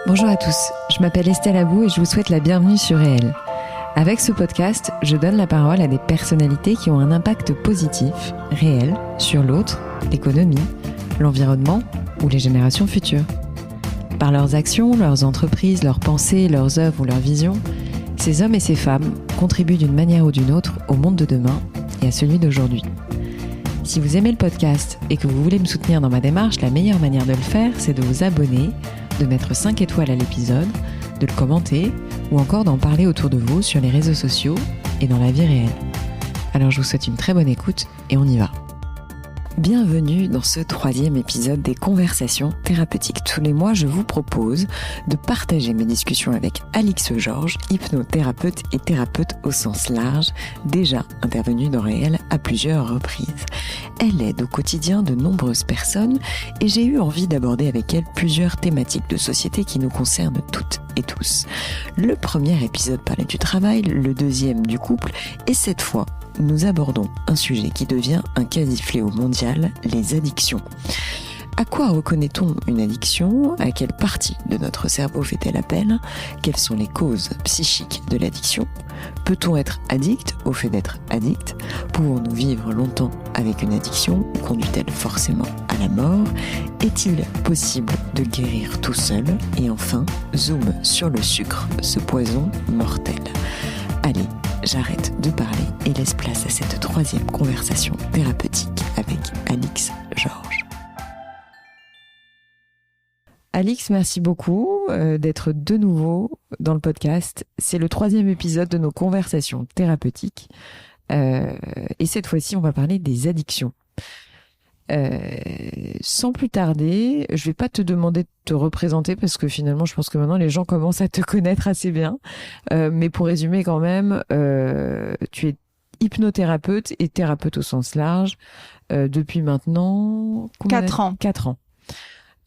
Bonjour à tous, je m'appelle Estelle Abou et je vous souhaite la bienvenue sur Réel. Avec ce podcast, je donne la parole à des personnalités qui ont un impact positif, réel, sur l'autre, l'économie, l'environnement ou les générations futures. Par leurs actions, leurs entreprises, leurs pensées, leurs œuvres ou leurs visions, ces hommes et ces femmes contribuent d'une manière ou d'une autre au monde de demain et à celui d'aujourd'hui. Si vous aimez le podcast et que vous voulez me soutenir dans ma démarche, la meilleure manière de le faire, c'est de vous abonner, de mettre 5 étoiles à l'épisode, de le commenter ou encore d'en parler autour de vous sur les réseaux sociaux et dans la vie réelle. Alors je vous souhaite une très bonne écoute et on y va. Bienvenue dans ce 3e épisode des Conversations thérapeutiques. Tous les mois, je vous propose de partager mes discussions avec Alix Georges, hypnothérapeute et thérapeute au sens large, déjà intervenue dans Réel à plusieurs reprises. Elle aide au quotidien de nombreuses personnes et j'ai eu envie d'aborder avec elle plusieurs thématiques de société qui nous concernent toutes et tous. Le premier épisode parlait du travail, le deuxième du couple et cette fois, nous abordons un sujet qui devient un quasi-fléau mondial, les addictions. À quoi reconnaît-on une addiction ? À quelle partie de notre cerveau fait-elle appel ? Quelles sont les causes psychiques de l'addiction ? Peut-on être addict au fait d'être addict ? Pouvons-nous vivre longtemps avec une addiction ? Conduit-elle forcément à la mort ? Est-il possible de guérir tout seul ? Et enfin, zoom sur le sucre, ce poison mortel. Allez, j'arrête de parler et laisse place à cette 3e conversation thérapeutique avec Alix Georges. Alix, merci beaucoup d'être de nouveau dans le podcast. C'est le 3e épisode de nos conversations thérapeutiques. Et cette fois-ci, on va parler des addictions. Sans plus tarder, je vais pas te demander de te représenter parce que finalement, je pense que maintenant les gens commencent à te connaître assez bien. Mais pour résumer quand même, tu es hypnothérapeute et thérapeute au sens large depuis maintenant 4 ans. 4 ans.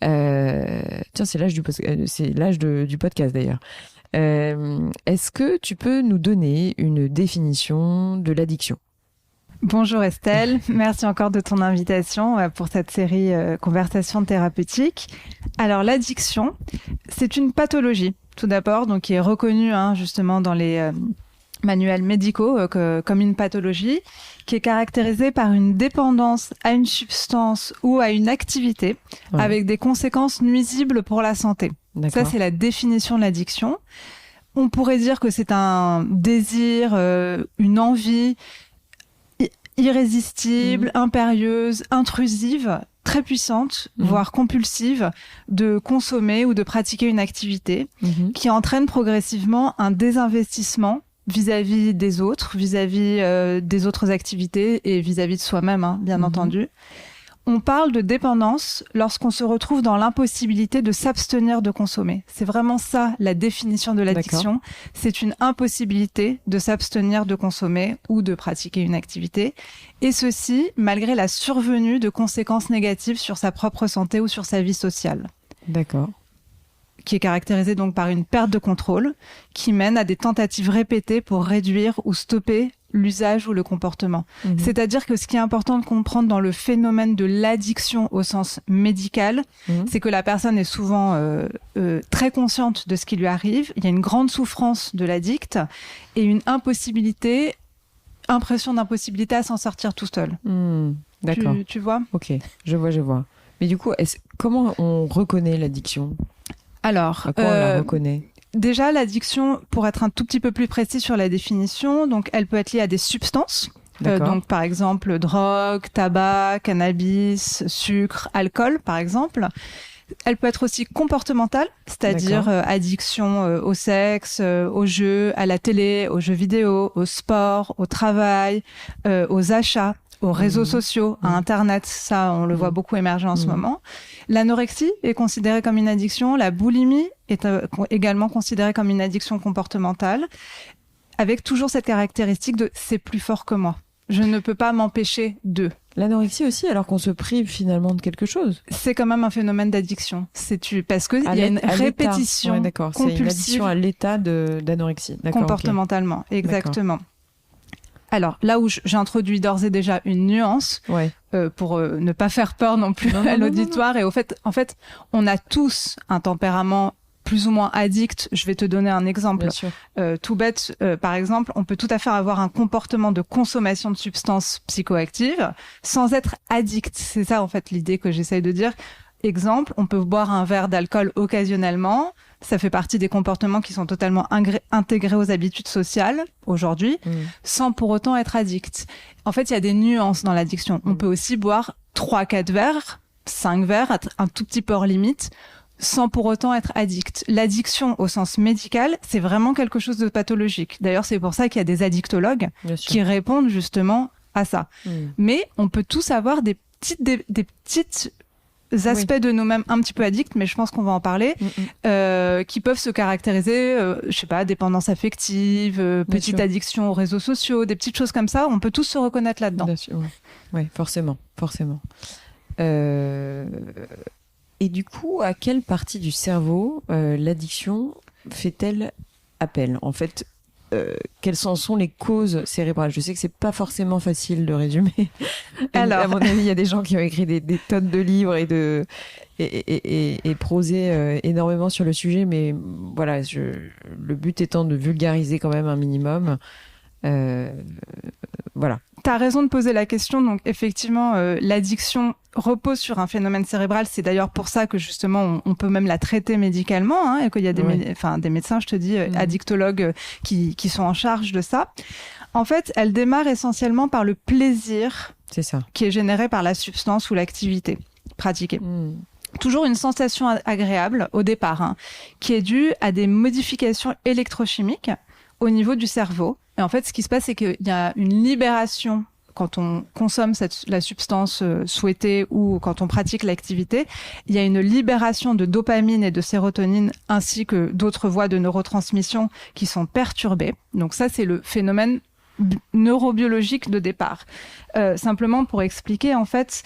Tiens, c'est l'âge du podcast d'ailleurs. Est-ce que tu peux nous donner une définition de l'addiction ? Bonjour Estelle, merci encore de ton invitation pour cette série Conversations thérapeutiques. Alors l'addiction, c'est une pathologie tout d'abord, donc qui est reconnue justement dans les manuels médicaux comme une pathologie, qui est caractérisée par une dépendance à une substance ou à une activité avec des conséquences nuisibles pour la santé. D'accord. Ça, c'est la définition de l'addiction. On pourrait dire que c'est un désir, une envie irrésistible, impérieuse, intrusive, très puissante, voire compulsive, de consommer ou de pratiquer une activité qui entraîne progressivement un désinvestissement vis-à-vis des autres, vis-à-vis des autres activités et vis-à-vis de soi-même, bien entendu. On parle de dépendance lorsqu'on se retrouve dans l'impossibilité de s'abstenir de consommer. C'est vraiment ça, la définition de l'addiction. D'accord. C'est une impossibilité de s'abstenir de consommer ou de pratiquer une activité. Et ceci, malgré la survenue de conséquences négatives sur sa propre santé ou sur sa vie sociale. D'accord. Qui est caractérisée donc par une perte de contrôle qui mène à des tentatives répétées pour réduire ou stopper l'usage ou le comportement. C'est-à-dire que ce qui est important de comprendre dans le phénomène de l'addiction au sens médical, c'est que la personne est souvent très consciente de ce qui lui arrive. Il y a une grande souffrance de l'addict et une impression d'impossibilité à s'en sortir tout seul. D'accord. Tu vois ? Ok, je vois. Mais du coup, comment on reconnaît l'addiction ? Alors, à quoi on la reconnaît ? Déjà, l'addiction, pour être un tout petit peu plus précis sur la définition, donc elle peut être liée à des substances. Donc, par exemple, drogue, tabac, cannabis, sucre, alcool, par exemple. Elle peut être aussi comportementale, c'est-à-dire addiction au sexe, aux jeux, à la télé, aux jeux vidéo, au sport, au travail, aux achats, aux réseaux sociaux, à Internet. Ça, on le voit beaucoup émerger en ce moment. L'anorexie est considérée comme une addiction. La boulimie est également considérée comme une addiction comportementale, avec toujours cette caractéristique de « c'est plus fort que moi ». Je ne peux pas m'empêcher de. L'anorexie aussi, alors qu'on se prive finalement de quelque chose. C'est quand même un phénomène d'addiction. Parce qu'il y a une répétition compulsive. C'est une addiction à l'état d'anorexie. Comportementalement, exactement. D'accord. Alors, là où j'introduis d'ores et déjà une nuance, pour ne pas faire peur non plus à l'auditoire, et en fait, on a tous un tempérament plus ou moins addicts. Je vais te donner un exemple tout bête. Par exemple, on peut tout à fait avoir un comportement de consommation de substances psychoactives sans être addict. C'est ça, en fait, l'idée que j'essaye de dire. Exemple, on peut boire un verre d'alcool occasionnellement. Ça fait partie des comportements qui sont totalement intégrés aux habitudes sociales aujourd'hui, sans pour autant être addict. En fait, il y a des nuances dans l'addiction. On peut aussi boire 3-4 verres, 5 verres, un tout petit peu hors limite, sans pour autant être addict. L'addiction au sens médical, c'est vraiment quelque chose de pathologique. D'ailleurs, c'est pour ça qu'il y a des addictologues qui répondent justement à ça. Mais on peut tous avoir des petites aspects de nous-mêmes un petit peu addicts, mais je pense qu'on va en parler, qui peuvent se caractériser, je sais pas, dépendance affective, petite addiction aux réseaux sociaux, des petites choses comme ça. On peut tous se reconnaître là-dedans. Oui, forcément. Et du coup, à quelle partie du cerveau l'addiction fait-elle appel ? En fait, quelles sont les causes cérébrales ? Je sais que c'est pas forcément facile de résumer. Alors, à mon avis, il y a des gens qui ont écrit des tonnes de livres et prosé énormément sur le sujet, mais voilà, le but étant de vulgariser quand même un minimum. Voilà. T'as raison de poser la question. Donc effectivement, l'addiction repose sur un phénomène cérébral. C'est d'ailleurs pour ça que justement on peut même la traiter médicalement, et qu'il y a des médecins, je te dis, addictologues qui sont en charge de ça. En fait, elle démarre essentiellement par le plaisir qui est généré par la substance ou l'activité pratiquée. Toujours une sensation agréable au départ, qui est due à des modifications électrochimiques au niveau du cerveau. Et en fait, ce qui se passe, c'est qu'il y a une libération quand on consomme la substance souhaitée ou quand on pratique l'activité. Il y a une libération de dopamine et de sérotonine ainsi que d'autres voies de neurotransmission qui sont perturbées. Donc ça, c'est le phénomène neurobiologique de départ. Simplement pour expliquer, en fait,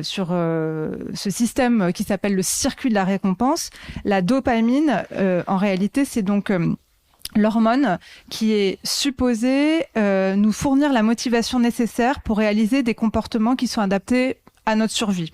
sur ce système qui s'appelle le circuit de la récompense, la dopamine, en réalité, c'est donc l'hormone qui est supposée nous fournir la motivation nécessaire pour réaliser des comportements qui sont adaptés à notre survie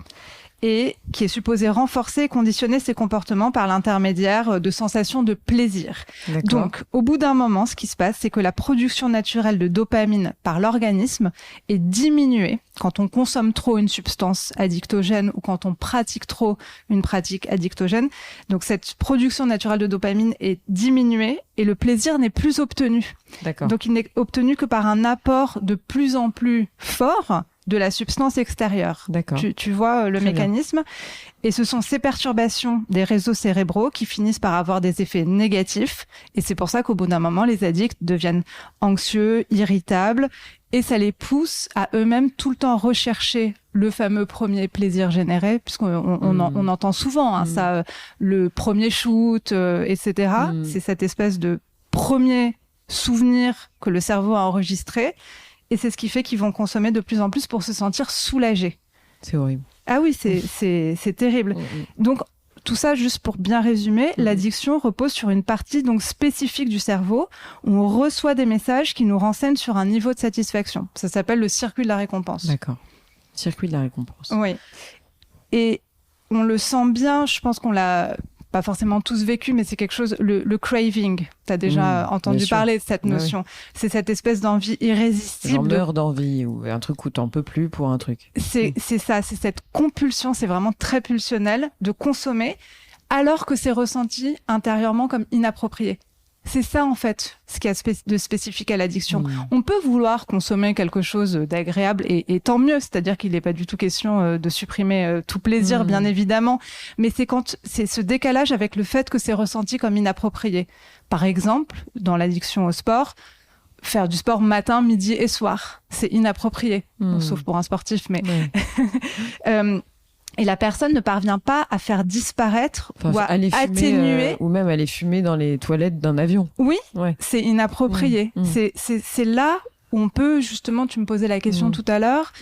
et qui est supposée renforcer et conditionner ces comportements par l'intermédiaire de sensations de plaisir. Donc, au bout d'un moment, ce qui se passe, c'est que la production naturelle de dopamine par l'organisme est diminuée quand on consomme trop une substance addictogène ou quand on pratique trop une pratique addictogène. Donc, cette production naturelle de dopamine est diminuée et le plaisir n'est plus obtenu. Donc, il n'est obtenu que par un apport de plus en plus fort de la substance extérieure. Tu vois le mécanisme. Bien. Et ce sont ces perturbations des réseaux cérébraux qui finissent par avoir des effets négatifs. Et c'est pour ça qu'au bout d'un moment, les addicts deviennent anxieux, irritables, et ça les pousse à eux-mêmes tout le temps rechercher le fameux premier plaisir généré, puisqu'on entend souvent ça, le premier shoot, etc. C'est cette espèce de premier souvenir que le cerveau a enregistré. Et c'est ce qui fait qu'ils vont consommer de plus en plus pour se sentir soulagés. C'est horrible. Ah oui, c'est terrible. Donc, tout ça, juste pour bien résumer, l'addiction repose sur une partie donc spécifique du cerveau où on reçoit des messages qui nous renseignent sur un niveau de satisfaction. Ça s'appelle le circuit de la récompense. D'accord. Circuit de la récompense. Oui. Et on le sent bien, je pense qu'on l'a pas forcément tous vécu, mais c'est quelque chose, le craving. T'as déjà entendu parler de cette notion. C'est cette espèce d'envie irrésistible. J'en meurs d'envie, ou un truc où t'en peux plus pour un truc. C'est ça, c'est cette compulsion, c'est vraiment très pulsionnel de consommer, alors que c'est ressenti intérieurement comme inapproprié. C'est ça, en fait, ce qu'il y a de spécifique à l'addiction. On peut vouloir consommer quelque chose d'agréable, et tant mieux, c'est-à-dire qu'il n'est pas du tout question de supprimer tout plaisir, bien évidemment, mais c'est ce décalage avec le fait que c'est ressenti comme inapproprié. Par exemple, dans l'addiction au sport, faire du sport matin, midi et soir, c'est inapproprié, sauf pour un sportif, mais... Et la personne ne parvient pas à faire disparaître ou à atténuer. Ou même aller fumer dans les toilettes d'un avion. Oui, c'est inapproprié. C'est là où on peut, justement, tu me posais la question tout à l'heure,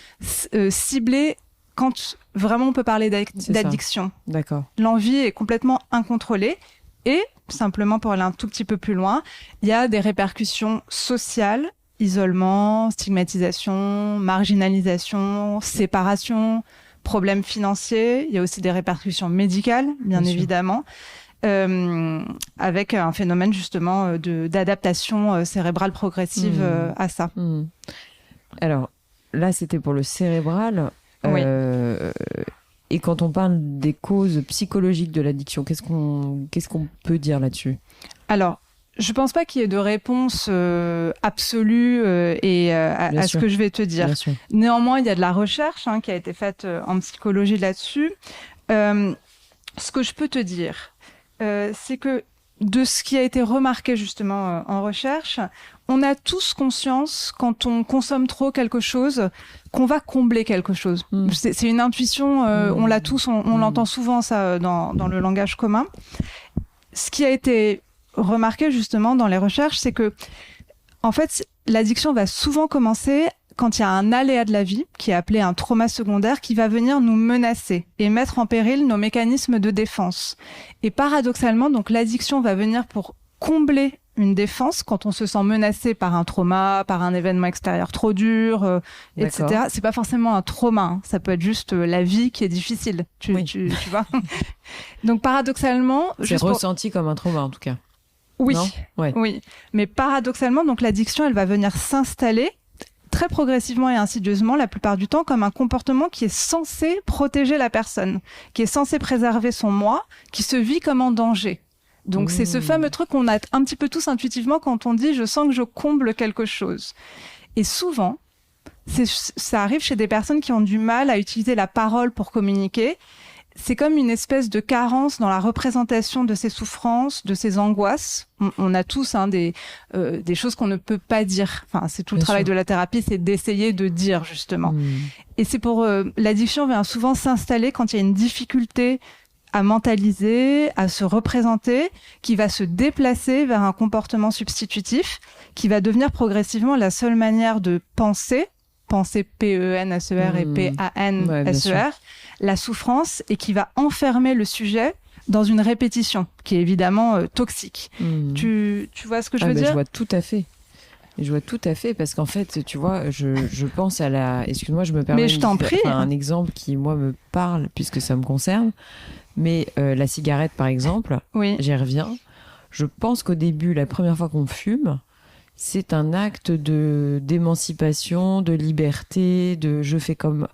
cibler quand vraiment on peut parler d'addiction. D'accord. L'envie est complètement incontrôlée. Et, simplement pour aller un tout petit peu plus loin, il y a des répercussions sociales, isolement, stigmatisation, marginalisation, séparation, problèmes financiers, il y a aussi des répercussions médicales, bien évidemment. avec un phénomène justement d'adaptation cérébrale progressive à ça. Alors là, c'était pour le cérébral. Oui. Et quand on parle des causes psychologiques de l'addiction, qu'est-ce qu'on peut dire là-dessus ? Alors, je pense pas qu'il y ait de réponse absolue à ce que je vais te dire. Néanmoins, il y a de la recherche qui a été faite en psychologie là-dessus. Ce que je peux te dire, c'est que de ce qui a été remarqué justement en recherche, on a tous conscience, quand on consomme trop quelque chose, qu'on va combler quelque chose. C'est une intuition, on l'a tous, on l'entend souvent ça dans le langage commun. Ce qui a été remarqué justement dans les recherches, c'est que en fait, l'addiction va souvent commencer quand il y a un aléa de la vie, qui est appelé un trauma secondaire, qui va venir nous menacer et mettre en péril nos mécanismes de défense. Et paradoxalement, donc l'addiction va venir pour combler une défense quand on se sent menacé par un trauma, par un événement extérieur trop dur, etc. C'est pas forcément un trauma, ça peut être juste la vie qui est difficile, tu vois. Donc paradoxalement... C'est ressenti comme un trauma en tout cas. Oui, ouais. Oui. Mais paradoxalement, donc l'addiction, elle va venir s'installer très progressivement et insidieusement, la plupart du temps, comme un comportement qui est censé protéger la personne, qui est censé préserver son moi, qui se vit comme en danger. Donc c'est ce fameux truc qu'on a un petit peu tous intuitivement quand on dit « je sens que je comble quelque chose ». Et souvent, ça arrive chez des personnes qui ont du mal à utiliser la parole pour communiquer. C'est comme une espèce de carence dans la représentation de ces souffrances, de ces angoisses. On a tous des choses qu'on ne peut pas dire. Enfin, c'est tout le travail de la thérapie, c'est d'essayer de dire justement. Et c'est pour l'addiction vient souvent s'installer quand il y a une difficulté à mentaliser, à se représenter, qui va se déplacer vers un comportement substitutif, qui va devenir progressivement la seule manière de penser P-E-N-S-E-R et P-A-N-S-E-R, la souffrance, et qui va enfermer le sujet dans une répétition, qui est évidemment toxique. Tu vois ce que je veux dire ? Je vois tout à fait. Je vois tout à fait, parce qu'en fait, tu vois, je pense à la... Excuse-moi, je me permets un exemple qui, moi, me parle, puisque ça me concerne. Mais la cigarette, par exemple, j'y reviens. Je pense qu'au début, la première fois qu'on fume, c'est un acte d'émancipation, de liberté, de je fais comme...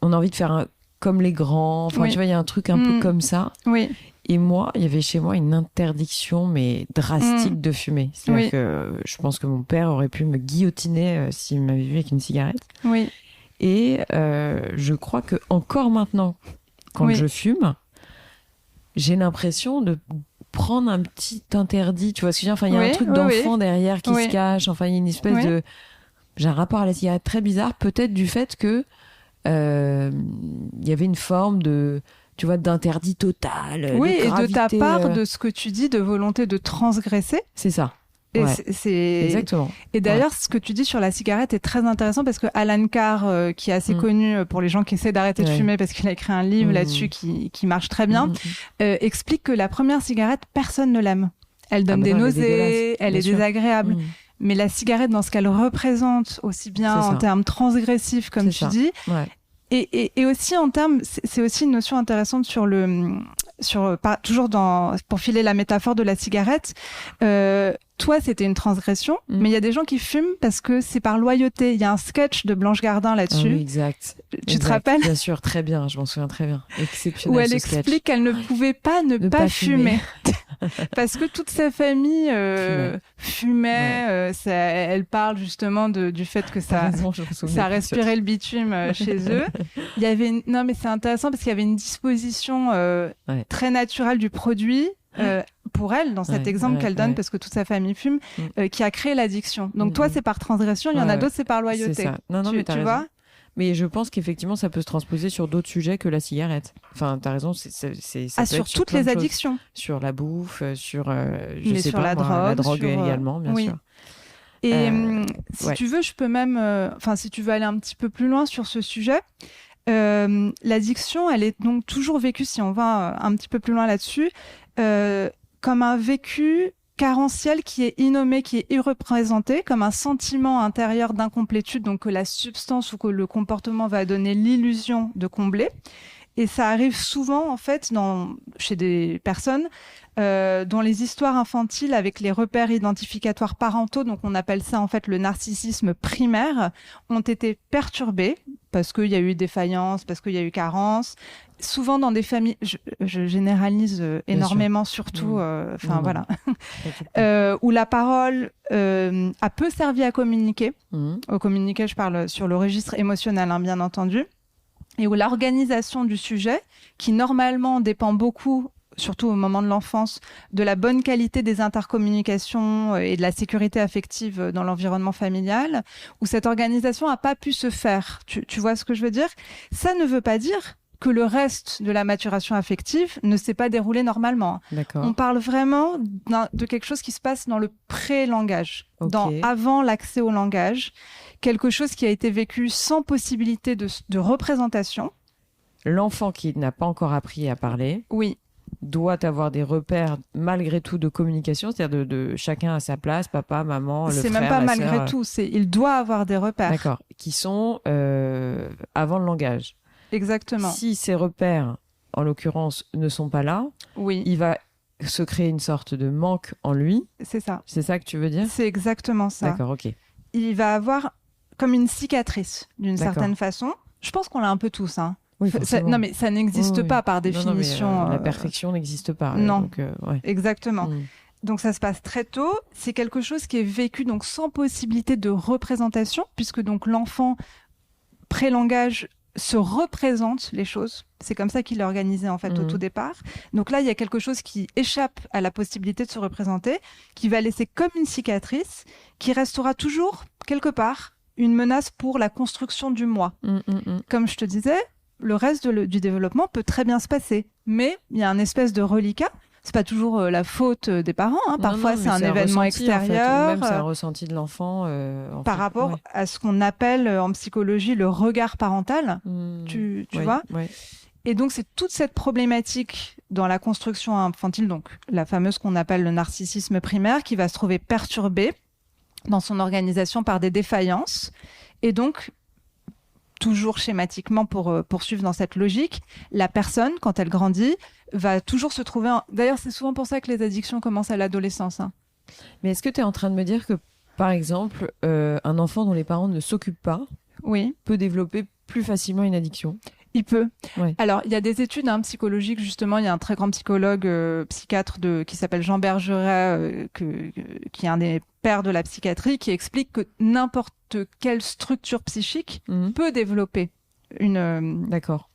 On a envie de faire comme les grands. Enfin, tu vois, il y a un truc un peu comme ça. Oui. Et moi, il y avait chez moi une interdiction, mais drastique de fumer. C'est-à-dire que je pense que mon père aurait pu me guillotiner s'il m'avait vu avec une cigarette. Oui. Et je crois que encore maintenant, quand je fume, j'ai l'impression de prendre un petit interdit. Tu vois ce que je veux dire ? Enfin, il y a un truc d'enfant derrière qui se cache. Enfin, il y a une espèce de... J'ai un rapport à la cigarette très bizarre, peut-être du fait que y avait une forme de... Tu vois, d'interdit total. Oui, de gravité, et de ta part, de ce que tu dis, de volonté de transgresser. C'est ça. Et c'est... Exactement. Et d'ailleurs, ce que tu dis sur la cigarette est très intéressant parce que Alan Carr, qui est assez connu pour les gens qui essaient d'arrêter de fumer parce qu'il a écrit un livre là-dessus qui marche très bien, explique que la première cigarette, personne ne l'aime. Elle donne des nausées, elle est désagréable. Mais la cigarette, dans ce qu'elle représente, aussi bien en termes transgressifs, comme tu dis, et aussi en termes, c'est aussi une notion intéressante toujours pour filer la métaphore de la cigarette. Toi, c'était une transgression, mais il y a des gens qui fument parce que c'est par loyauté. Il y a un sketch de Blanche Gardin là-dessus. Oui, exact. Tu te rappelles ? Bien sûr, très bien. Je m'en souviens très bien. Exceptionnel. Où elle explique qu'elle ne pouvait pas ne pas fumer. Parce que toute sa famille fumait. Elle parle justement du fait que ça respirait le bitume chez eux. Il y avait non, mais c'est intéressant parce qu'il y avait une disposition très naturelle du produit. Pour elle, dans cet exemple qu'elle donne, parce que toute sa famille fume, qui a créé l'addiction. Donc toi, c'est par transgression, il y en a d'autres, c'est par loyauté. C'est ça. Non, mais tu vois ? Mais je pense qu'effectivement, ça peut se transposer sur d'autres sujets que la cigarette. Enfin, t'as raison, ça peut sur toutes les addictions. Sur la bouffe, sur, la drogue également, bien sûr. Et si tu veux, je peux même... si tu veux aller un petit peu plus loin sur ce sujet... l'addiction, elle est donc toujours vécue, si on va un petit peu plus loin là-dessus, comme un vécu carentiel qui est innommé, qui est irreprésenté, comme un sentiment intérieur d'incomplétude, donc que la substance ou que le comportement va donner l'illusion de combler. Et ça arrive souvent, en fait, chez des personnes dont les histoires infantiles avec les repères identificatoires parentaux, donc on appelle ça en fait le narcissisme primaire, ont été perturbées parce qu'il y a eu défaillance, parce qu'il y a eu carence. Souvent dans des familles, je généralise énormément, surtout, voilà, où la parole a peu servi à communiquer. Au communiquer, je parle sur le registre émotionnel, hein, bien entendu, et où l'organisation du sujet, qui normalement dépend beaucoup, surtout au moment de l'enfance, de la bonne qualité des intercommunications et de la sécurité affective dans l'environnement familial, où cette organisation n'a pas pu se faire. Tu vois ce que je veux dire ? Ça ne veut pas dire que le reste de la maturation affective ne s'est pas déroulé normalement. D'accord. On parle vraiment de quelque chose qui se passe dans le pré-langage, Okay. avant l'accès au langage, quelque chose qui a été vécu sans possibilité de représentation. L'enfant qui n'a pas encore appris à parler, oui, doit avoir des repères malgré tout de communication, c'est-à-dire de chacun à sa place, papa, maman, le frère, c'est même pas la malgré sœur. tout, il doit avoir des repères. D'accord, qui sont avant le langage. Exactement. Si ces repères, en l'occurrence, ne sont pas là, oui, il va se créer une sorte de manque en lui. C'est ça. C'est ça que tu veux dire ? C'est exactement ça. D'accord, ok. Il va avoir comme une cicatrice, d'une certaine façon. Je pense qu'on l'a un peu tous, hein. Oui, non, mais ça n'existe pas par définition. Non, mais, la perfection n'existe pas. Non, donc, ouais. Exactement. Donc ça se passe très tôt. C'est quelque chose qui est vécu donc sans possibilité de représentation, puisque donc l'enfant pré-langage se représente les choses. C'est comme ça qu'il est organisé en fait au tout départ. Donc là, il y a quelque chose qui échappe à la possibilité de se représenter, qui va laisser comme une cicatrice, qui restera toujours quelque part une menace pour la construction du moi. Comme je te disais, le reste du développement peut très bien se passer, mais il y a un espèce de reliquat. C'est pas toujours la faute des parents, hein. Parfois c'est un événement extérieur, en fait, ou même c'est un ressenti de l'enfant par rapport à ce qu'on appelle en psychologie le regard parental. Tu vois. Et donc c'est toute cette problématique dans la construction infantile, donc la fameuse qu'on appelle le narcissisme primaire, qui va se trouver perturbée dans son organisation par des défaillances, et donc toujours schématiquement pour poursuivre dans cette logique, la personne, quand elle grandit, va toujours se trouver... D'ailleurs, c'est souvent pour ça que les addictions commencent à l'adolescence. Hein. Mais est-ce que tu es en train de me dire que, par exemple, un enfant dont les parents ne s'occupent pas peut développer plus facilement une addiction ? Il peut. Ouais. Alors, il y a des études psychologiques, justement. Il y a un très grand psychologue, psychiatre qui s'appelle Jean Bergeret, qui est un des pères de la psychiatrie, qui explique que n'importe quelle structure psychique peut développer une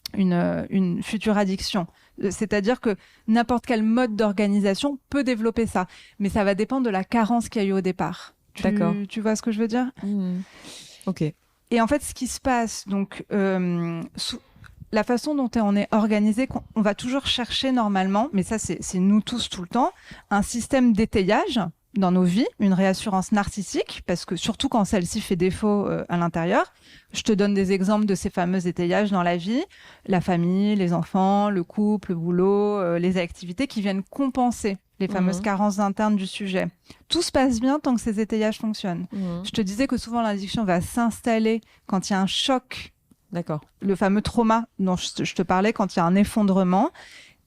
future addiction. C'est-à-dire que n'importe quel mode d'organisation peut développer ça. Mais ça va dépendre de la carence qu'il y a eu au départ. Tu vois ce que je veux dire ? Ok. Et en fait, ce qui se passe, donc... la façon dont on est organisé, on va toujours chercher normalement, mais ça c'est nous tous tout le temps, un système d'étayage dans nos vies, une réassurance narcissique, parce que surtout quand celle-ci fait défaut à l'intérieur. Je te donne des exemples de ces fameux étayages dans la vie, la famille, les enfants, le couple, le boulot, les activités qui viennent compenser les fameuses carences internes du sujet. Tout se passe bien tant que ces étayages fonctionnent. Je te disais que souvent l'addiction va s'installer quand il y a un choc. D'accord. Le fameux trauma dont je te parlais, quand il y a un effondrement,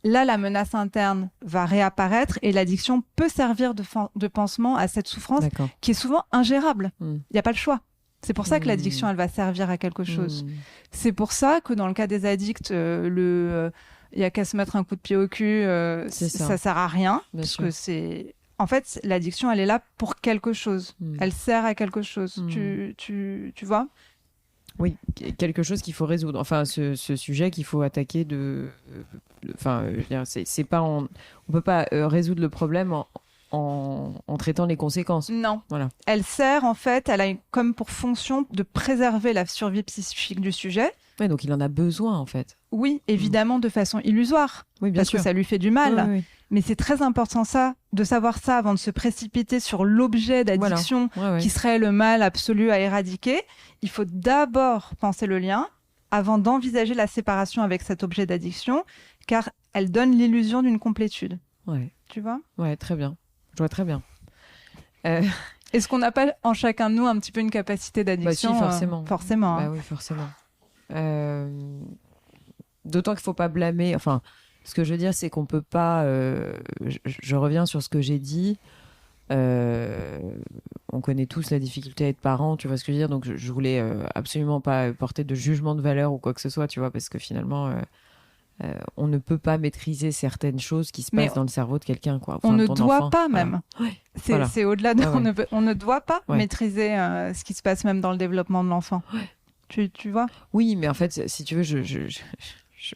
là, la menace interne va réapparaître et l'addiction peut servir de pansement à cette souffrance qui est souvent ingérable. Il n'y a pas le choix. C'est pour ça que l'addiction, elle va servir à quelque chose. C'est pour ça que dans le cas des addicts, il y a qu'à se mettre un coup de pied au cul, ça sert à rien. En fait, l'addiction, elle est là pour quelque chose. Elle sert à quelque chose. Tu vois ? Oui, quelque chose qu'il faut résoudre. Enfin, ce sujet qu'il faut attaquer c'est pas on peut pas résoudre le problème en traitant les conséquences. Non. Voilà. Elle sert, en fait, elle a comme pour fonction de préserver la survie psychique du sujet. Oui, donc il en a besoin, en fait. Oui, évidemment, de façon illusoire. Oui, bien parce sûr. Que ça lui fait du mal. Oui. Mais c'est très important de savoir ça avant de se précipiter sur l'objet d'addiction qui serait le mal absolu à éradiquer. Il faut d'abord penser le lien avant d'envisager la séparation avec cet objet d'addiction, car elle donne l'illusion d'une complétude. Ouais. Tu vois ? Ouais, très bien. Je vois très bien. Est-ce qu'on n'a pas en chacun de nous un petit peu une capacité d'addiction ? Bah si, forcément. Forcément. Bah oui, forcément. d'autant qu'il faut pas blâmer. Enfin, ce que je veux dire, c'est qu'on peut pas. Je reviens sur ce que j'ai dit. On connaît tous la difficulté à être parent, tu vois ce que je veux dire. Donc, je voulais absolument pas porter de jugement de valeur ou quoi que ce soit, tu vois, parce que finalement. On ne peut pas maîtriser certaines choses qui se passent dans le cerveau de quelqu'un, quoi. Enfin, on ne ton doit enfant, pas même. Voilà. C'est au-delà de. On ne doit pas maîtriser ce qui se passe même dans le développement de l'enfant. Tu vois ? Oui, mais en fait, si tu veux, je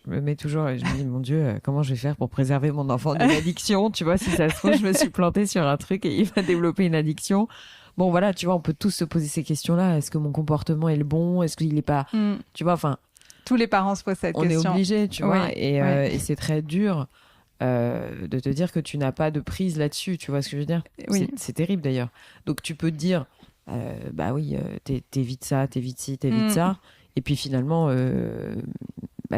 me mets toujours, je me dis, mon Dieu, comment je vais faire pour préserver mon enfant d'une addiction ? Tu vois, si ça se trouve, je me suis plantée sur un truc et il va développer une addiction. Bon, voilà, tu vois, on peut tous se poser ces questions-là. Est-ce que mon comportement est le bon ? Est-ce qu'il est pas, tu vois, enfin. Tous les parents se posent cette question. On est obligé, tu vois, et c'est très dur de te dire que tu n'as pas de prise là-dessus, tu vois ce que je veux dire ? C'est terrible d'ailleurs. Donc tu peux te dire, bah oui, t'évites ça, t'évites ci, t'évites ça, et puis finalement,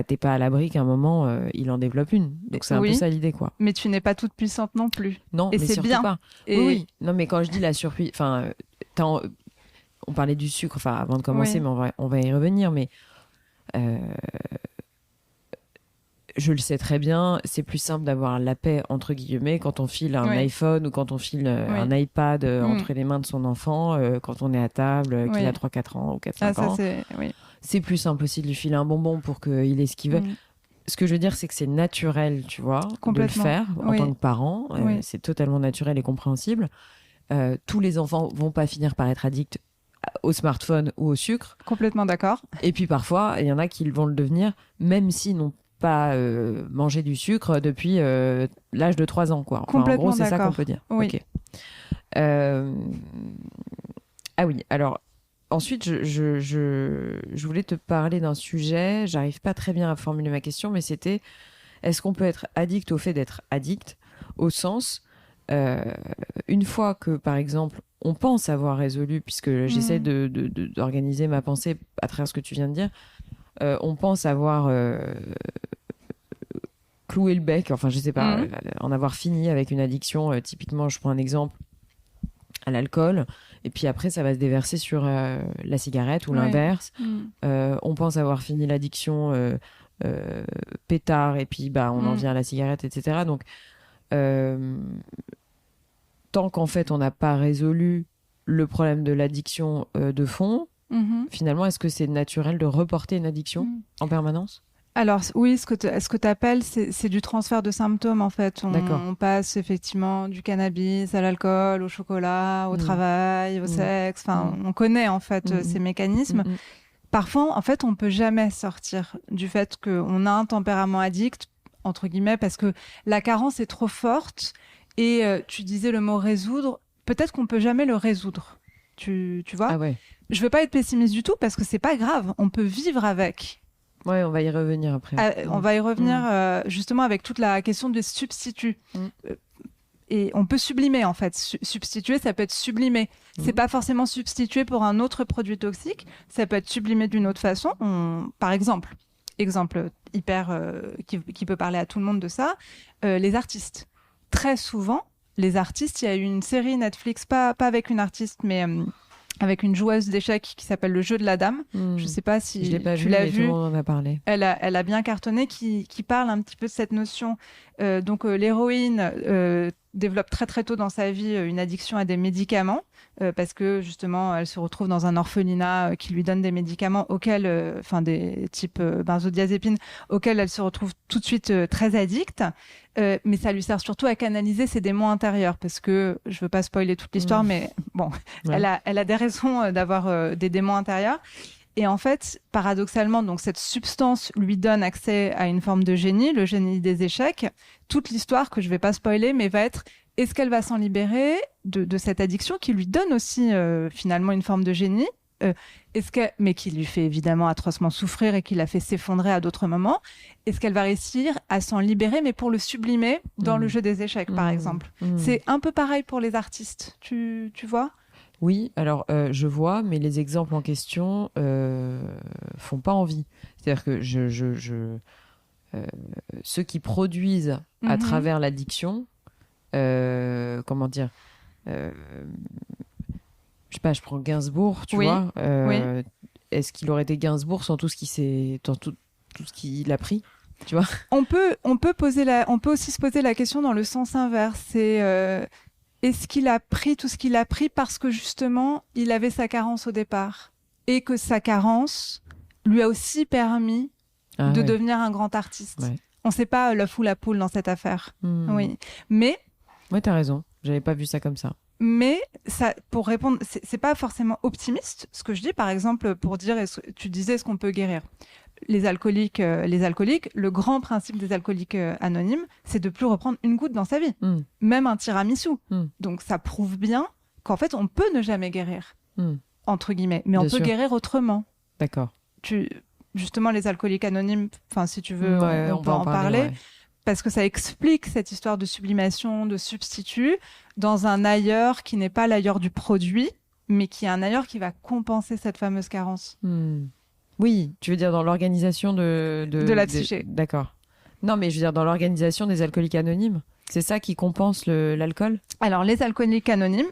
t'es pas à l'abri qu'à un moment, il en développe une. Donc c'est un peu ça l'idée, quoi. Mais tu n'es pas toute puissante non plus. Non, et mais c'est surtout bien. pas. Oui. Non, mais quand je dis la surpuissance, enfin, on parlait du sucre, enfin, avant de commencer, mais on va y revenir, mais je le sais très bien, c'est plus simple d'avoir la paix entre guillemets quand on file un iPhone ou quand on file un iPad entre les mains de son enfant, quand on est à table, qu'il a 3-4 ans ou 4-5 ans. C'est plus simple aussi de lui filer un bonbon pour qu'il ait ce qu'il veut. Ce que je veux dire, c'est que c'est naturel, tu vois, de le faire en tant que parent. C'est totalement naturel et compréhensible. Tous les enfants vont pas finir par être addicts au smartphone ou au sucre. Complètement d'accord. Et puis parfois, il y en a qui vont le devenir, même s'ils n'ont pas mangé du sucre depuis l'âge de 3 ans, quoi. Enfin, complètement en gros, c'est d'accord. ça qu'on peut dire. Oui. Okay. Ah oui, alors, ensuite, je voulais te parler d'un sujet, j'arrive pas très bien à formuler ma question, mais c'était, est-ce qu'on peut être addict au fait d'être addict, au sens, une fois que, par exemple, on pense avoir résolu, puisque j'essaie d'organiser ma pensée à travers ce que tu viens de dire, on pense avoir cloué le bec, enfin je sais pas, en avoir fini avec une addiction, typiquement je prends un exemple, à l'alcool, et puis après ça va se déverser sur la cigarette ou l'inverse. On pense avoir fini l'addiction pétard, et puis on en vient à la cigarette, etc. Donc tant qu'en fait on n'a pas résolu le problème de l'addiction de fond, finalement, est-ce que c'est naturel de reporter une addiction en permanence ? Alors oui, ce que tu appelles, c'est du transfert de symptômes en fait. On passe effectivement du cannabis à l'alcool, au chocolat, au travail, au sexe. Enfin, on connaît en fait ces mécanismes. Parfois, en fait, on peut jamais sortir du fait qu'on a un tempérament addict, entre guillemets, parce que la carence est trop forte. Et tu disais le mot résoudre. Peut-être qu'on peut jamais le résoudre. Tu vois ? Ah ouais. Je veux pas être pessimiste du tout parce que c'est pas grave. On peut vivre avec. Ouais, on va y revenir après. On va y revenir justement avec toute la question des substituts. Et on peut sublimer en fait. Substituer, ça peut être sublimé. C'est pas forcément substituer pour un autre produit toxique. Ça peut être sublimé d'une autre façon. Par exemple hyper qui peut parler à tout le monde de ça, les artistes. Très souvent, les artistes, il y a eu une série Netflix, pas avec une artiste, mais avec une joueuse d'échecs qui s'appelle Le Jeu de la Dame. Je sais pas si je l'ai pas tu vu, l'as mais vu. Tout le monde en a parlé. Elle a bien cartonné, qui parle un petit peu de cette notion. Donc l'héroïne développe très très tôt dans sa vie une addiction à des médicaments parce que justement elle se retrouve dans un orphelinat qui lui donne des médicaments auxquels, des types benzodiazépines auxquels elle se retrouve tout de suite très addicte. Mais ça lui sert surtout à canaliser ses démons intérieurs parce que je veux pas spoiler toute l'histoire, mais bon, elle a des raisons d'avoir des démons intérieurs. Et en fait, paradoxalement, donc cette substance lui donne accès à une forme de génie, le génie des échecs. Toute l'histoire, que je vais pas spoiler, mais va être, est-ce qu'elle va s'en libérer de cette addiction qui lui donne aussi finalement une forme de génie, mais qui lui fait évidemment atrocement souffrir et qui l'a fait s'effondrer à d'autres moments. Est-ce qu'elle va réussir à s'en libérer, mais pour le sublimer dans le jeu des échecs, par exemple. C'est un peu pareil pour les artistes, tu vois ? Oui, alors je vois, mais les exemples en question font pas envie. C'est-à-dire que ceux qui produisent à travers l'addiction, comment dire, je sais pas, je prends Gainsbourg, tu vois. Est-ce qu'il aurait été Gainsbourg sans tout ce qu'il a pris ? tu vois. On peut aussi se poser la question dans le sens inverse. C'est est-ce qu'il a pris tout ce qu'il a pris parce que justement, il avait sa carence au départ et que sa carence lui a aussi permis de devenir un grand artiste. Ouais. On ne sait pas l'œuf ou la poule dans cette affaire. Oui, mais... Ouais, t'as raison. J'avais pas vu ça comme ça. Mais ça, pour répondre, c'est pas forcément optimiste ce que je dis. Par exemple, pour dire, tu disais, est-ce qu'on peut guérir les alcooliques, le grand principe des alcooliques anonymes, c'est de plus reprendre une goutte dans sa vie, même un tiramisu. Donc ça prouve bien qu'en fait, on peut ne jamais guérir, entre guillemets, mais on peut guérir autrement. D'accord. Justement, les alcooliques anonymes, enfin, si tu veux, on peut en parler. Ouais. Parce que ça explique cette histoire de sublimation, de substitut, dans un ailleurs qui n'est pas l'ailleurs du produit, mais qui est un ailleurs qui va compenser cette fameuse carence. Oui, tu veux dire dans l'organisation de la psyché. D'accord. Non, mais je veux dire dans l'organisation des alcooliques anonymes. C'est ça qui compense l'alcool ? Alors, les alcooliques anonymes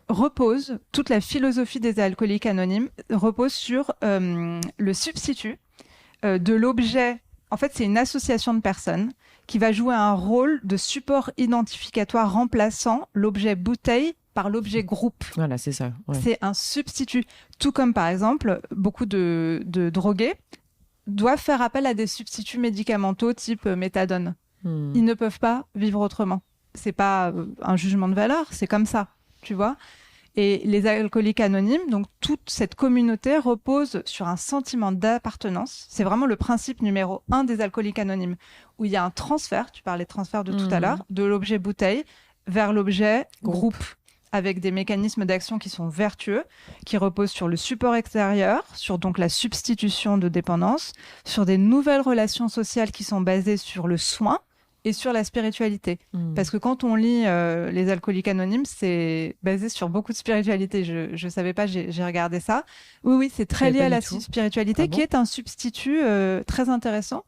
reposent, toute la philosophie des alcooliques anonymes repose sur le substitut de l'objet. En fait, c'est une association de personnes qui va jouer un rôle de support identificatoire remplaçant l'objet bouteille par l'objet groupe. Voilà, c'est ça. Ouais. C'est un substitut. Tout comme, par exemple, beaucoup de drogués doivent faire appel à des substituts médicamentaux type méthadone. Ils ne peuvent pas vivre autrement. C'est pas un jugement de valeur, c'est comme ça, tu vois. Et les alcooliques anonymes, donc toute cette communauté repose sur un sentiment d'appartenance. C'est vraiment le principe numéro 1 des alcooliques anonymes, où il y a un transfert, tu parlais de transfert de tout à l'heure, de l'objet bouteille vers l'objet groupe, avec des mécanismes d'action qui sont vertueux, qui reposent sur le support extérieur, sur donc la substitution de dépendance, sur des nouvelles relations sociales qui sont basées sur le soin, et sur la spiritualité. Parce que quand on lit les alcooliques anonymes, c'est basé sur beaucoup de spiritualité. Je savais pas, j'ai regardé ça. Oui, c'est très lié à la spiritualité, qui est un substitut très intéressant.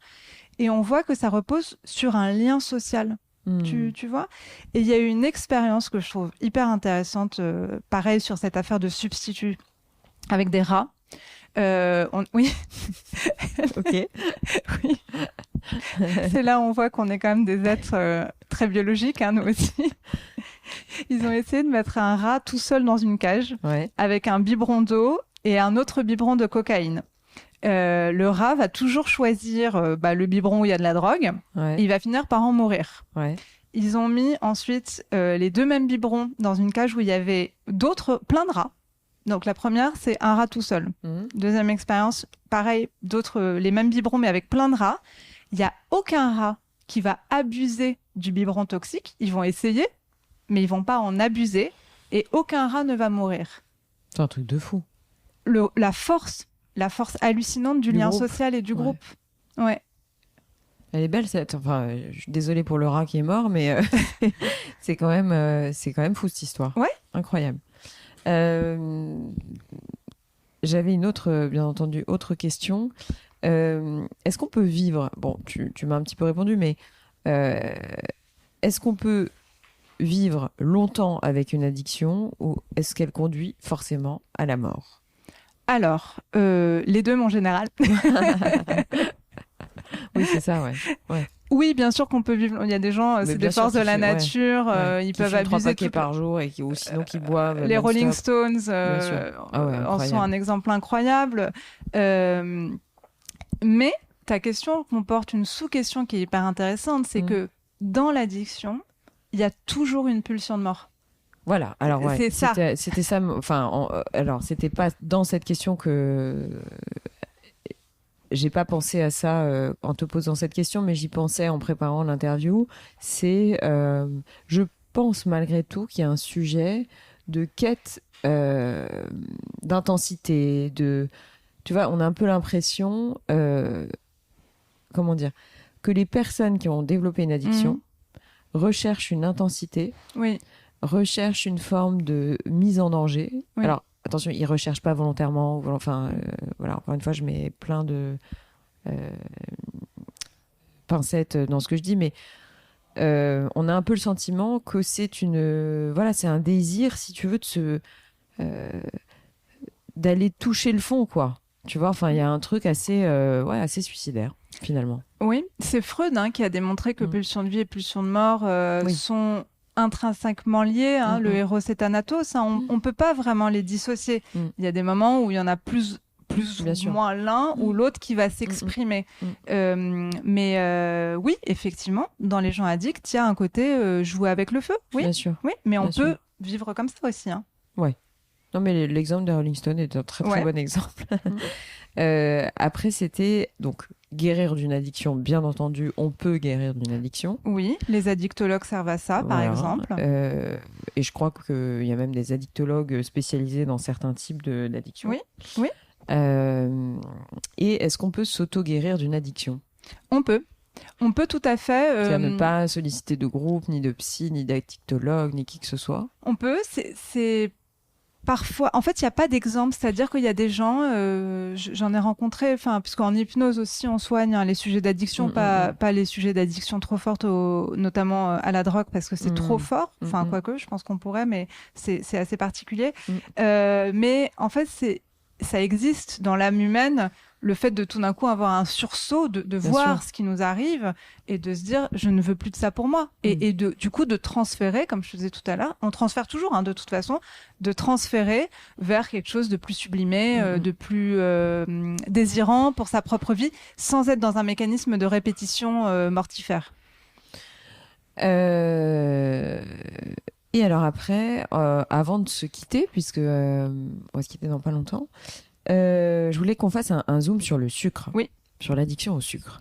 Et on voit que ça repose sur un lien social. Tu vois ? Et il y a eu une expérience que je trouve hyper intéressante, pareil sur cette affaire de substitut avec des rats. Oui. Ok. Oui. C'est là où on voit qu'on est quand même des êtres très biologiques, hein, nous aussi. Ils ont essayé de mettre un rat tout seul dans une cage avec un biberon d'eau et un autre biberon de cocaïne. Le rat va toujours choisir le biberon où il y a de la drogue. Et il va finir par en mourir. Ils ont mis ensuite les deux mêmes biberons dans une cage où il y avait plein de rats. Donc la première, c'est un rat tout seul. Deuxième expérience, pareil, les mêmes biberons mais avec plein de rats. Il n'y a aucun rat qui va abuser du biberon toxique. Ils vont essayer, mais ils vont pas en abuser. Et aucun rat ne va mourir. C'est un truc de fou. La force hallucinante du lien social et du groupe. Ouais. Elle est belle, enfin, je suis désolée pour le rat qui est mort, mais c'est quand même fou cette histoire. Ouais. Incroyable. J'avais une autre, bien entendu, autre question. Est-ce qu'on peut vivre... Bon, tu m'as un petit peu répondu, mais est-ce qu'on peut vivre longtemps avec une addiction ou est-ce qu'elle conduit forcément à la mort ? Alors, les deux, mon général. Oui, c'est ça, ouais. Oui, bien sûr qu'on peut vivre. Il y a des gens, c'est des forces de la nature, ils peuvent abuser 3 paquets par jour ou sinon qui boivent. Les Rolling Stones en sont un exemple incroyable. Mais ta question comporte une sous-question qui est hyper intéressante, c'est que dans l'addiction, il y a toujours une pulsion de mort. Voilà. Alors c'est ça. C'était ça. Enfin, alors c'était pas dans cette question que j'ai pas pensé à ça en te posant cette question, mais j'y pensais en préparant l'interview. C'est, je pense malgré tout qu'il y a un sujet de quête d'intensité, tu vois, on a un peu l'impression, comment dire, que les personnes qui ont développé une addiction recherchent une intensité, recherchent une forme de mise en danger. Oui. Alors, attention, ils ne recherchent pas volontairement. Enfin, voilà, encore une fois, je mets plein de pincettes dans ce que je dis, mais on a un peu le sentiment que c'est c'est un désir, si tu veux, d'aller toucher le fond, quoi. Tu vois, enfin, il y a un truc assez suicidaire. finalement. Oui, c'est Freud qui a démontré que pulsion de vie et pulsion de mort sont intrinsèquement liés. Le héros c'est Thanatos. On peut pas vraiment les dissocier. Il y a des moments où il y en a plus ou moins l'un ou l'autre qui va s'exprimer. Mais oui, effectivement, dans les gens addicts, il y a un côté jouer avec le feu. Oui, bien sûr. Oui, mais on peut vivre comme ça aussi. Ouais. Non, mais l'exemple de Rolling Stone est un très très bon exemple. Après, c'était donc guérir d'une addiction. Bien entendu, on peut guérir d'une addiction. Oui, les addictologues servent à ça, par exemple. Et je crois qu'il y a même des addictologues spécialisés dans certains types d'addictions. Oui. Et est-ce qu'on peut s'auto-guérir d'une addiction ? On peut tout à fait. C'est-à-dire ne pas solliciter de groupe, ni de psy, ni d'addictologue, ni qui que ce soit. On peut. C'est parfois, en fait, il n'y a pas d'exemple, c'est-à-dire qu'il y a des gens, j'en ai rencontré, puisqu'en hypnose aussi, on soigne les sujets d'addiction, pas les sujets d'addiction trop fortes, notamment à la drogue, parce que c'est trop fort. Quoique, je pense qu'on pourrait, mais c'est assez particulier. Mais en fait, ça existe dans l'âme humaine, le fait de tout d'un coup avoir un sursaut, de voir ce qui nous arrive et de se dire je ne veux plus de ça pour moi et du coup de transférer, comme je te disais tout à l'heure, on transfère toujours de toute façon, de transférer vers quelque chose de plus sublimé, de plus désirant pour sa propre vie, sans être dans un mécanisme de répétition mortifère. Et alors après, avant de se quitter, puisque on va se quitter dans pas longtemps, je voulais qu'on fasse un zoom sur le sucre, sur l'addiction au sucre.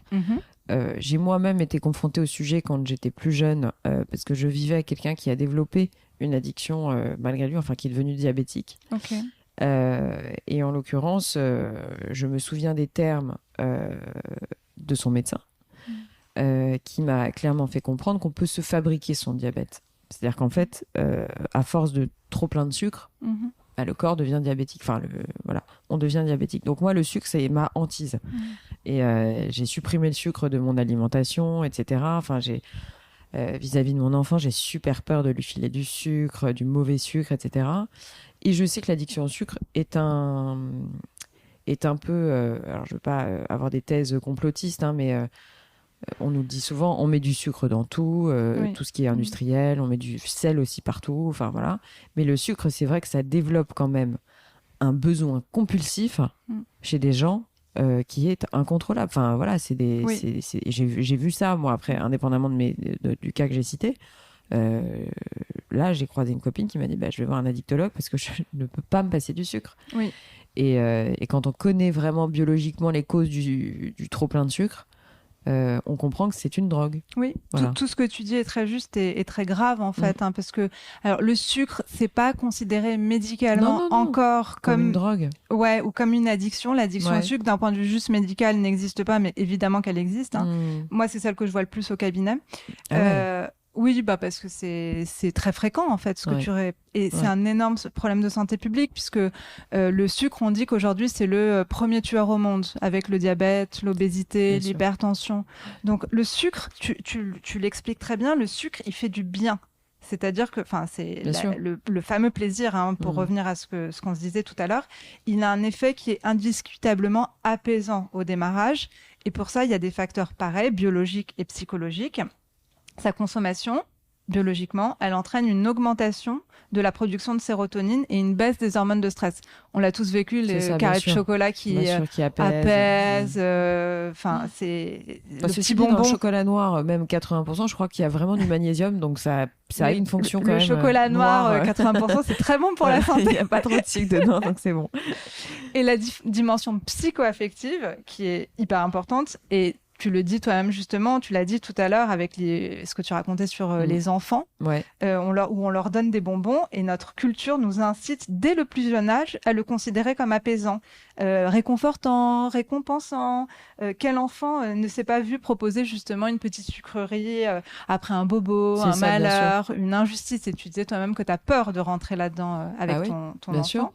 J'ai moi-même été confrontée au sujet quand j'étais plus jeune, parce que je vivais avec quelqu'un qui a développé une addiction malgré lui, qui est devenu diabétique. Et en l'occurrence, je me souviens des termes de son médecin, qui m'a clairement fait comprendre qu'on peut se fabriquer son diabète. C'est-à-dire qu'en fait, à force de trop plein de sucre, le corps devient diabétique. On devient diabétique. Donc moi, le sucre, c'est ma hantise. Et j'ai supprimé le sucre de mon alimentation, etc. Vis-à-vis de mon enfant, j'ai super peur de lui filer du sucre, du mauvais sucre, etc. Et je sais que l'addiction au sucre est un peu... alors, je veux pas avoir des thèses complotistes, mais... on nous dit souvent, on met du sucre dans tout, tout ce qui est industriel, on met du sel aussi partout, voilà. Mais le sucre, c'est vrai que ça développe quand même un besoin compulsif chez des gens qui est incontrôlable. J'ai vu ça, moi, après, indépendamment du cas que j'ai cité. Là, j'ai croisé une copine qui m'a dit, je vais voir un addictologue parce que je ne peux pas me passer du sucre. Et quand on connaît vraiment biologiquement les causes du trop plein de sucre, on comprend que c'est une drogue. Oui, voilà. Tout ce que tu dis est très juste et très grave en fait, parce que alors le sucre, c'est pas considéré médicalement encore comme une drogue. Ouais, ou comme une addiction. L'addiction au sucre, d'un point de vue juste médical, n'existe pas, mais évidemment qu'elle existe. Moi, c'est celle que je vois le plus au cabinet. Oui, parce que c'est très fréquent en fait, ce que tu et c'est un énorme problème de santé publique puisque le sucre, on dit qu'aujourd'hui c'est le premier tueur au monde avec le diabète, l'obésité, l'hypertension. Donc le sucre, tu l'expliques très bien, le sucre il fait du bien. C'est-à-dire que, c'est le fameux plaisir, pour revenir à ce qu'on se disait tout à l'heure, il a un effet qui est indiscutablement apaisant au démarrage. Et pour ça, il y a des facteurs pareils, biologiques et psychologiques. Sa consommation, biologiquement, elle entraîne une augmentation de la production de sérotonine et une baisse des hormones de stress. On l'a tous vécu, les carrés de chocolat qui apaisent. C'est le petit bonbon. Dans le chocolat noir, même 80%, je crois qu'il y a vraiment du magnésium, donc ça a une fonction quand même. Le chocolat noir, 80%, c'est très bon pour la santé. Il n'y a pas trop de sucre dedans, donc c'est bon. Et la dimension psycho-affective, qui est hyper importante, et tu le dis toi-même justement, tu l'as dit tout à l'heure avec ce que tu racontais sur les enfants, où on leur donne des bonbons et notre culture nous incite dès le plus jeune âge à le considérer comme apaisant, réconfortant, récompensant. Quel enfant ne s'est pas vu proposer justement une petite sucrerie après un bobo, un malheur, une injustice, et tu disais toi-même que tu as peur de rentrer là-dedans avec ton enfant. Sûr.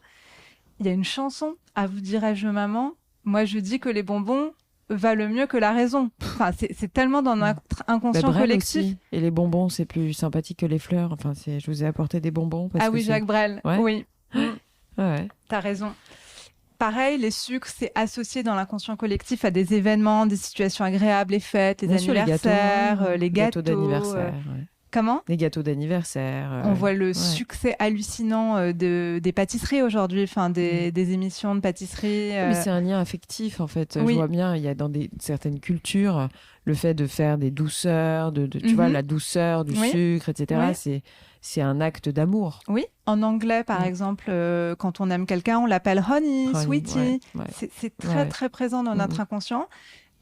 Il y a une chanson, à vous dirais-je maman, moi je dis que les bonbons valent mieux que la raison. C'est tellement dans notre inconscient collectif. Aussi. Et les bonbons, c'est plus sympathique que les fleurs. Je vous ai apporté des bonbons. Jacques Brel. Oui. T'as raison. pareil, les sucres, c'est associé dans l'inconscient collectif à des événements, des situations agréables, les fêtes, les anniversaires, les gâteaux d'anniversaire. Comment ? Les gâteaux d'anniversaire. On voit le succès hallucinant des pâtisseries aujourd'hui, des émissions de pâtisserie. Mais c'est un lien affectif, en fait. Je vois bien, il y a dans certaines cultures, le fait de faire des douceurs, tu vois, la douceur du sucre, etc. C'est un acte d'amour. Oui. En anglais, par exemple, quand on aime quelqu'un, on l'appelle honey, sweetie. C'est très, très présent dans notre inconscient.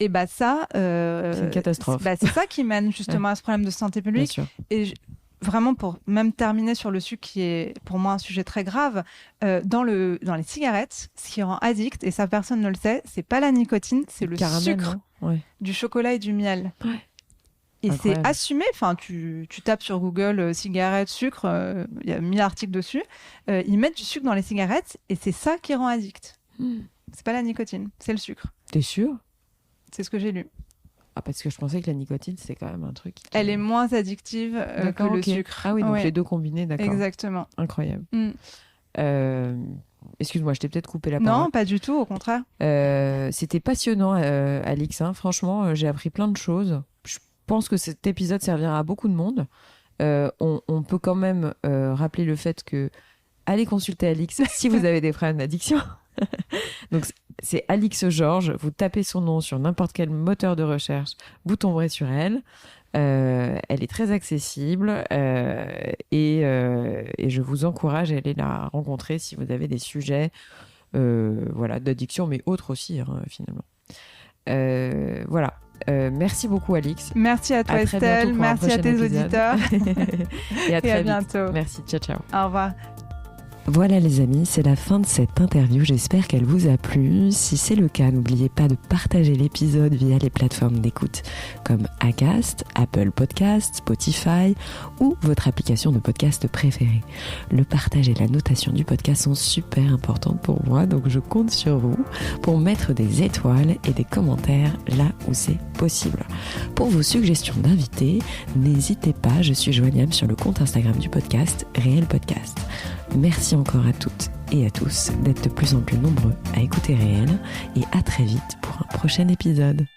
Et ça, c'est une catastrophe. C'est ça qui mène justement à ce problème de santé publique. Et vraiment, pour même terminer sur le sucre, qui est pour moi un sujet très grave, dans les cigarettes, ce qui rend addict, et ça personne ne le sait, c'est pas la nicotine, c'est le sucre du chocolat et du miel. Ouais. Et c'est assumé. Enfin, tu tapes sur Google cigarettes, sucre, il y a 1000 articles dessus. Ils mettent du sucre dans les cigarettes et c'est ça qui rend addict. C'est pas la nicotine, c'est le sucre. T'es sûr ? C'est ce que j'ai lu. Ah, parce que je pensais que la nicotine, c'est quand même un truc... Elle est moins addictive que le sucre. Ah oui, donc les deux combinés, d'accord. Exactement. Incroyable. Excuse-moi, je t'ai peut-être coupé la parole. Non, pas du tout, au contraire. C'était passionnant, Alix. Franchement, j'ai appris plein de choses. Je pense que cet épisode servira à beaucoup de monde. On peut quand même rappeler le fait que allez consulter Alix si vous avez des problèmes d'addiction. Donc c'est Alix Georges, vous tapez son nom sur n'importe quel moteur de recherche, vous tomberez sur elle. Elle est très accessible et je vous encourage à aller la rencontrer si vous avez des sujets d'addiction, mais autres aussi finalement. Merci beaucoup Alix. Merci à toi Estelle, merci à tes auditeurs et à très bientôt. Vite. Merci, ciao. Au revoir. Voilà les amis, c'est la fin de cette interview, j'espère qu'elle vous a plu. Si c'est le cas, n'oubliez pas de partager l'épisode via les plateformes d'écoute comme Acast, Apple Podcasts, Spotify ou votre application de podcast préférée. Le partage et la notation du podcast sont super importantes pour moi, donc je compte sur vous pour mettre des étoiles et des commentaires là où c'est possible. Pour vos suggestions d'invités, n'hésitez pas, je suis joignable sur le compte Instagram du podcast, Réel Podcast. Merci encore à toutes et à tous d'être de plus en plus nombreux à écouter Réel et à très vite pour un prochain épisode.